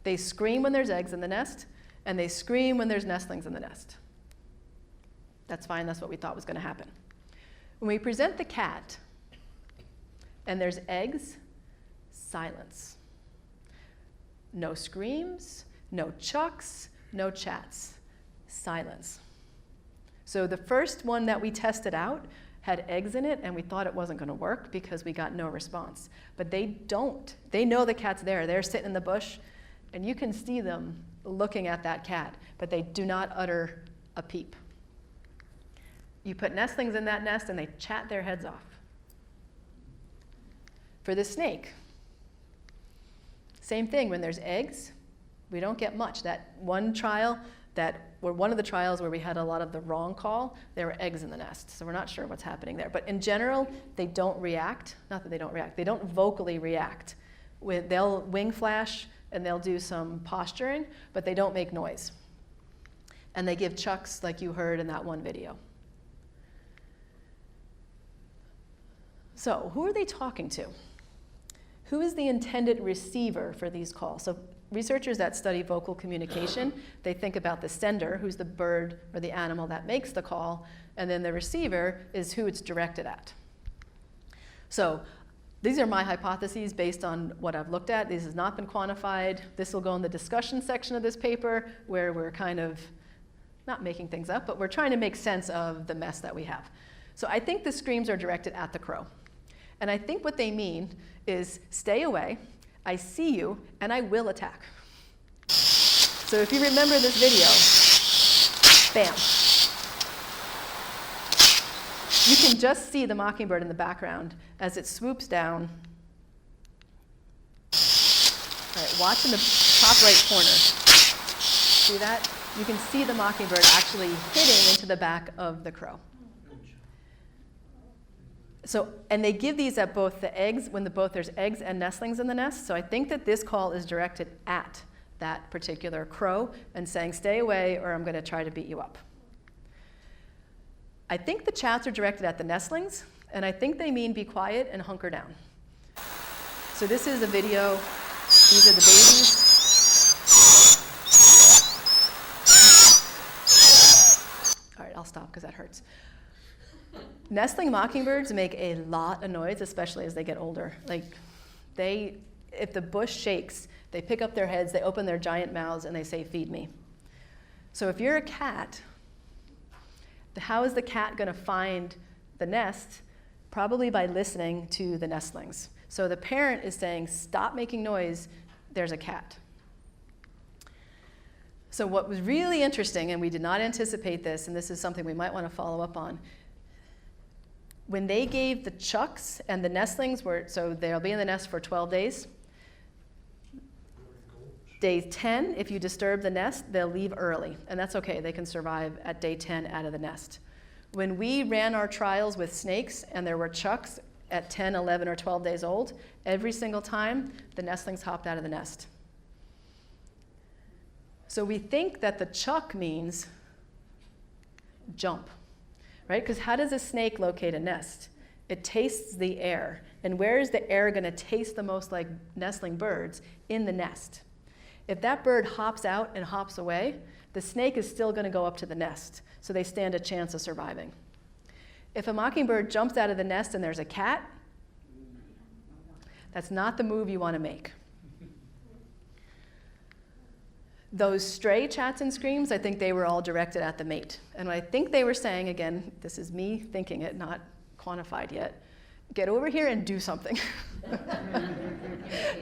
they scream when there's eggs in the nest, and they scream when there's nestlings in the nest. That's fine, that's what we thought was going to happen. When we present the cat, and there's eggs, silence. No screams, no chucks, no chats, silence. So the first one that we tested out had eggs in it, and we thought it wasn't going to work because we got no response. But they don't. They know the cat's there. They're sitting in the bush, and you can see them looking at that cat, but they do not utter a peep. You put nestlings in that nest, and they chat their heads off. For the snake, same thing. When there's eggs, we don't get much. That one trial, one of the trials where we had a lot of the wrong call, there were eggs in the nest. So we're not sure what's happening there. But in general, they don't react. Not that they don't react. They don't vocally react. They'll wing flash, and they'll do some posturing, but they don't make noise. And they give chucks like you heard in that one video. So who are they talking to? Who is the intended receiver for these calls? So researchers that study vocal communication, they think about the sender, who's the bird or the animal that makes the call, and then the receiver is who it's directed at. So these are my hypotheses based on what I've looked at. This has not been quantified. This will go in the discussion section of this paper, where we're kind of not making things up, but we're trying to make sense of the mess that we have. So I think the screams are directed at the crow. And I think what they mean is, stay away, I see you, and I will attack. So if you remember this video, bam. You can just see the mockingbird in the background as it swoops down. All right, watch in the top right corner. See that? You can see the mockingbird actually hitting into the back of the crow. So, and they give these at both the eggs, when there's eggs and nestlings in the nest. So I think that this call is directed at that particular crow and saying, stay away, or I'm going to try to beat you up. I think the chats are directed at the nestlings, and I think they mean be quiet and hunker down. So this is a video. These are the babies. All right, I'll stop because that hurts. Nestling mockingbirds make a lot of noise, especially as they get older. If the bush shakes, they pick up their heads, they open their giant mouths, and they say, feed me. So if you're a cat, how is the cat going to find the nest? Probably by listening to the nestlings. So the parent is saying, stop making noise, there's a cat. So what was really interesting, and we did not anticipate this, and this is something we might want to follow up on, when they gave the chucks and the nestlings so they'll be in the nest for 12 days. Day 10, if you disturb the nest, they'll leave early, and that's okay. They can survive at day 10 out of the nest. When we ran our trials with snakes and there were chucks at 10, 11, or 12 days old, every single time the nestlings hopped out of the nest. So we think that the chuck means jump. right? Because how does a snake locate a nest? It tastes the air. And where is the air going to taste the most like nestling birds? In the nest. If that bird hops out and hops away, the snake is still going to go up to the nest, so they stand a chance of surviving. If a mockingbird jumps out of the nest and there's a cat, that's not the move you want to make. Those stray chats and screams, I think they were all directed at the mate. And what I think they were saying, again, this is me thinking it, not quantified yet, get over here and do something.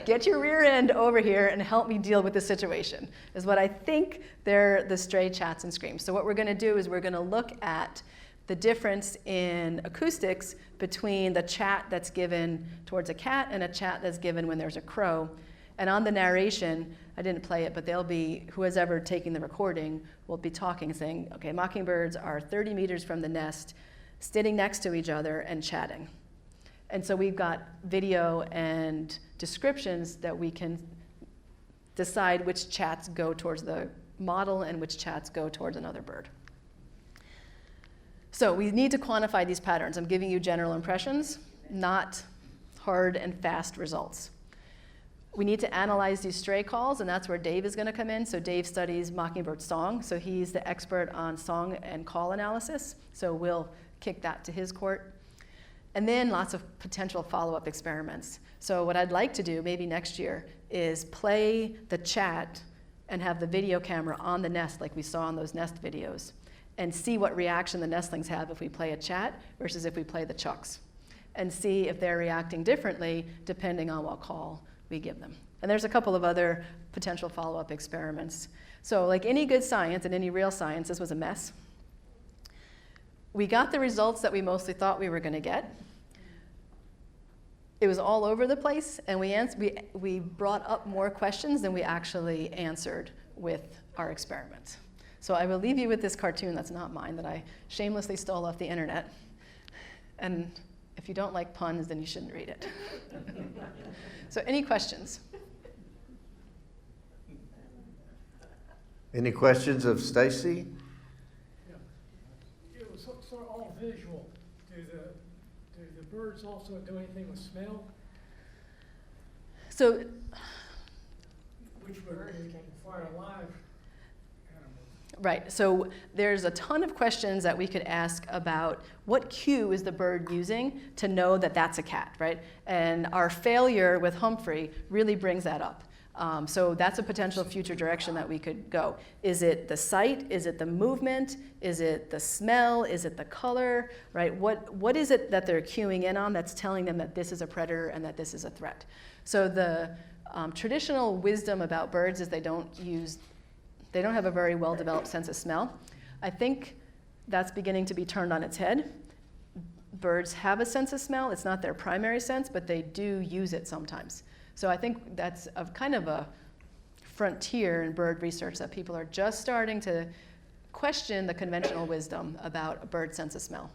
Get your rear end over here and help me deal with the situation, is what I think they're the stray chats and screams. So what we're going to do is we're going to look at the difference in acoustics between the chat that's given towards a cat and a chat that's given when there's a crow. And on the narration, I didn't play it, but they'll be, whoever's ever taking the recording will be talking, saying, okay, mockingbirds are 30 meters from the nest, sitting next to each other and chatting. And so we've got video and descriptions that we can decide which chats go towards the model and which chats go towards another bird. So we need to quantify these patterns. I'm giving you general impressions, not hard and fast results. We need to analyze these stray calls, and that's where Dave is going to come in. So Dave studies mockingbird song, so he's the expert on song and call analysis. So we'll kick that to his court. And then lots of potential follow-up experiments. So what I'd like to do, maybe next year, is play the chat and have the video camera on the nest like we saw in those nest videos, and see what reaction the nestlings have if we play a chat versus if we play the chucks, and see if they're reacting differently depending on what call we give them. And there's a couple of other potential follow-up experiments. So like any good science and any real science, this was a mess. We got the results that we mostly thought we were going to get. It was all over the place, and we brought up more questions than we actually answered with our experiments. So I will leave you with this cartoon that's not mine, that I shamelessly stole off the internet. And if you don't like puns, then you shouldn't read it. So any questions? Any questions of Stacy? It was sort of all visual. Do the birds also do anything with smell? So Which bird can fire alive animals? right, so there's a ton of questions that we could ask about what cue is the bird using to know that that's a cat, right? And our failure with Humphrey really brings that up. So that's a potential future direction that we could go. Is it the sight? Is it the movement? Is it the smell? Is it the color, right? What is it that they're cueing in on that's telling them that this is a predator and that this is a threat? So the traditional wisdom about birds is they don't have a very well-developed sense of smell. I think that's beginning to be turned on its head. Birds have a sense of smell. It's not their primary sense, but they do use it sometimes. So I think that's kind of a frontier in bird research, that people are just starting to question the conventional wisdom about a bird's sense of smell.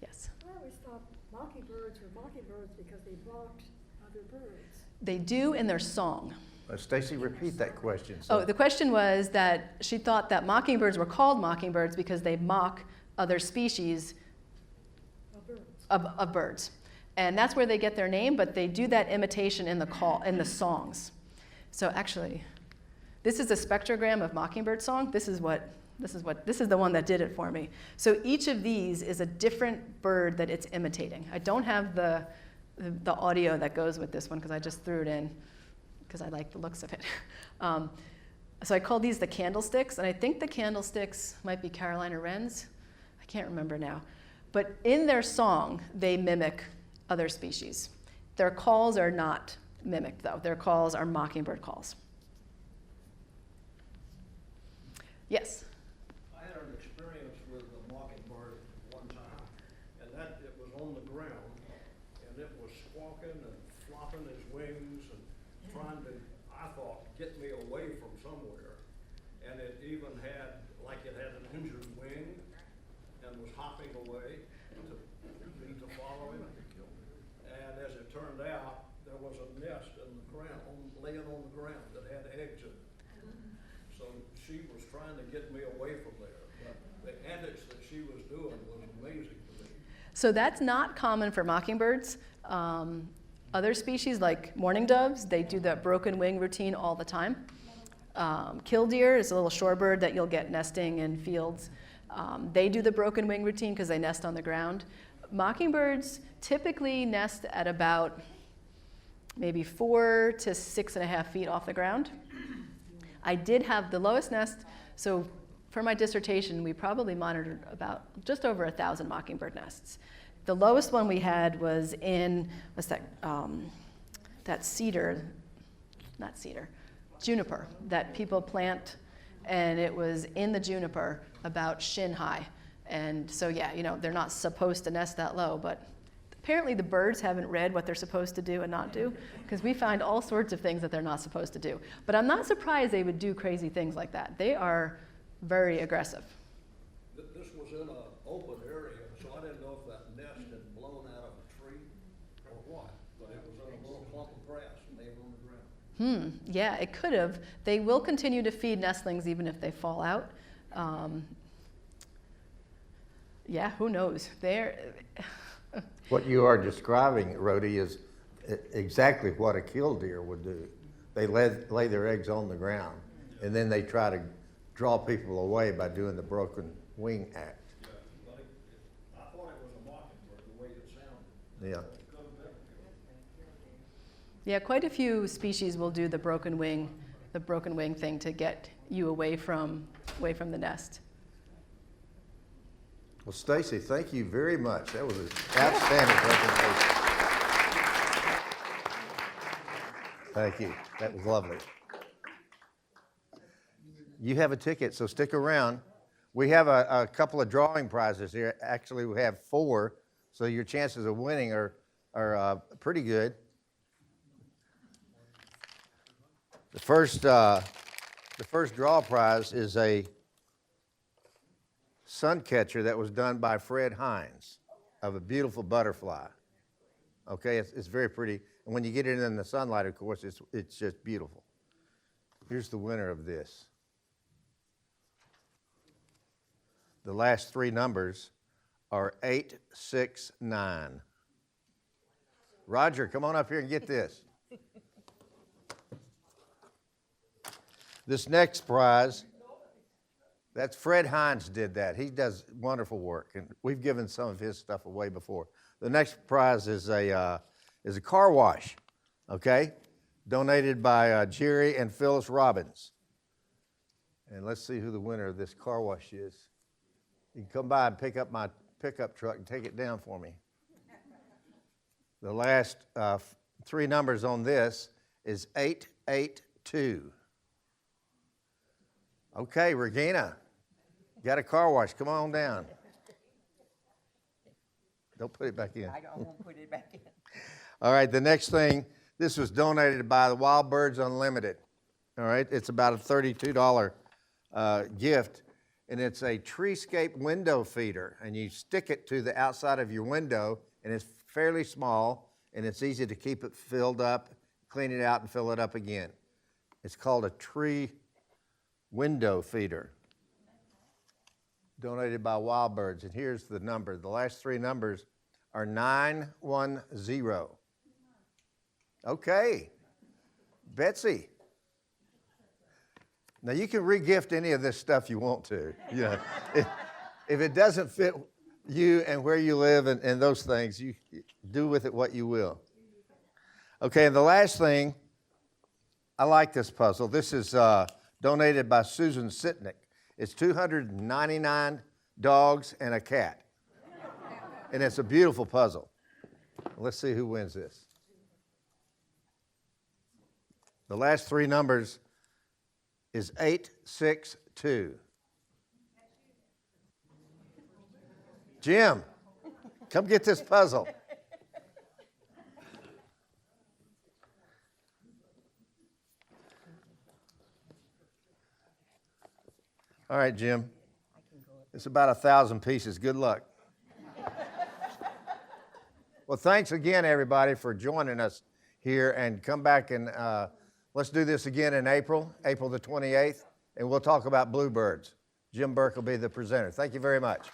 Yes? I always thought mockingbirds were mockingbirds because they blocked other birds. They do in their song. Stacy, repeat that question. Oh, the question was that she thought that mockingbirds were called mockingbirds because they mock other species of birds. And that's where they get their name, but they do that imitation in the songs. So actually, this is a spectrogram of mockingbird song. This is the one that did it for me. So each of these is a different bird that it's imitating. I don't have the audio that goes with this one because I just threw it in because I like the looks of it. So I call these the candlesticks, and I think the candlesticks might be Carolina wrens. I can't remember now. But in their song, they mimic other species. Their calls are not mimicked, though. Their calls are mockingbird calls. Yes? I had an experience with a mockingbird one time, and that it was on the ground, and it was squawking and flopping its wings and trying to, I thought, get me away from somewhere. And it even had, like it had an injured wing and was hopping away to follow him. And as it turned out, there was a nest in the ground, laying on the ground that had eggs in it. So she was trying to get me away from there. But the antics that she she was doing was amazing to me. So that's not common for mockingbirds. Other species like mourning doves, they do that broken wing routine all the time. Killdeer is a little shorebird that you'll get nesting in fields. They do the broken wing routine because they nest on the ground. Mockingbirds typically nest at about maybe 4 to 6.5 feet off the ground. I did have the lowest nest, so for my dissertation, we probably monitored about just over 1,000 mockingbird nests. The lowest one we had was in, what's that, that cedar, not cedar, juniper that people plant, and it was in the juniper about shin high. And so yeah, you know, they're not supposed to nest that low, but apparently the birds haven't read what they're supposed to do and not do, because we find all sorts of things that they're not supposed to do. But I'm not surprised they would do crazy things like that. They are very aggressive. This was in an open area, so I didn't know if that nest had blown out of a tree or what, but it was in a little clump of grass laying on the ground. Yeah, it could have. They will continue to feed nestlings even if they fall out. Yeah, who knows? What you are describing, Rhodey, is exactly what a killdeer would do. They lay their eggs on the ground, and then they try to draw people away by doing the broken wing act. Yeah, but I thought it was a mockingbird the way it sounded. Yeah. Yeah, quite a few species will do the broken wing thing to get you away from the nest. Well, Stacy, thank you very much. That was an outstanding presentation. Thank you. That was lovely. You have a ticket, so stick around. We have a couple of drawing prizes here. Actually, we have 4, so your chances of winning are pretty good. The first draw prize is a sun catcher that was done by Fred Hines of a beautiful butterfly. Okay, it's very pretty. And when you get it in the sunlight, of course, it's just beautiful. Here's the winner of this. The last 3 numbers are 869. Roger, come on up here and get this. This next prize, that's Fred Hines did that. He does wonderful work, and we've given some of his stuff away before. The next prize is a car wash, okay? Donated by Jerry and Phyllis Robbins. And let's see who the winner of this car wash is. You can come by and pick up my pickup truck and take it down for me. The last 3 numbers on this is 882. Okay, Regina, got a car wash. Come on down. Don't put it back in. I won't put it back in. All right, the next thing, this was donated by the Wild Birds Unlimited. All right, it's about a $32 gift, and it's a treescape window feeder, and you stick it to the outside of your window, and it's fairly small, and it's easy to keep it filled up, clean it out, and fill it up again. It's called a tree window feeder, donated by Wild Birds, and here's the number. The last 3 numbers are 910. Okay, Betsy. Now you can re-gift any of this stuff you want to. You know, if it doesn't fit you and where you live and those things, you do with it what you will. Okay, and the last thing, I like this puzzle. This is donated by Susan Sitnick. It's 299 dogs and a cat. And it's a beautiful puzzle. Let's see who wins this. The last 3 numbers is 862. Jim, come get this puzzle. All right, Jim. It's about 1,000 pieces. Good luck. Well, thanks again, everybody, for joining us here, and come back and let's do this again in April the 28th, and we'll talk about bluebirds. Jim Burke will be the presenter. Thank you very much.